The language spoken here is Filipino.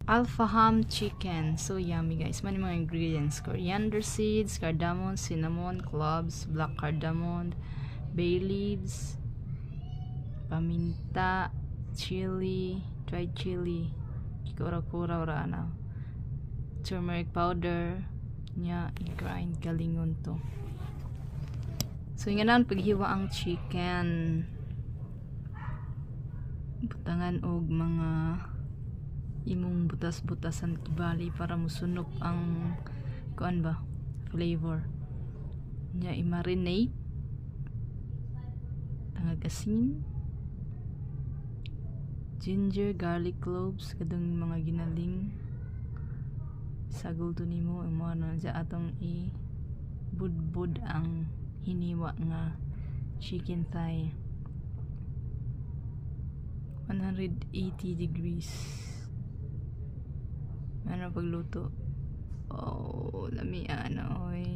Alfaham chicken. So yummy guys. Mani mga ingredients. Coriander seeds, cardamom, cinnamon, cloves, black cardamom, bay leaves, paminta, chili, dried chili, kura-kura ora na. Turmeric powder, nya i-grind galingon to. So nga naman paghiwa ang chicken. Butangan og mga imong butas-butasan kibali para musunok ang kuan ba flavor nya i-marinate tangag asin, ginger, garlic cloves kadung mga ginaling sagol to nimo mo na sa atong i budbud ang hiniwa nga chicken thigh 180 degrees. Ano pagluto? Oh, lami ano oy.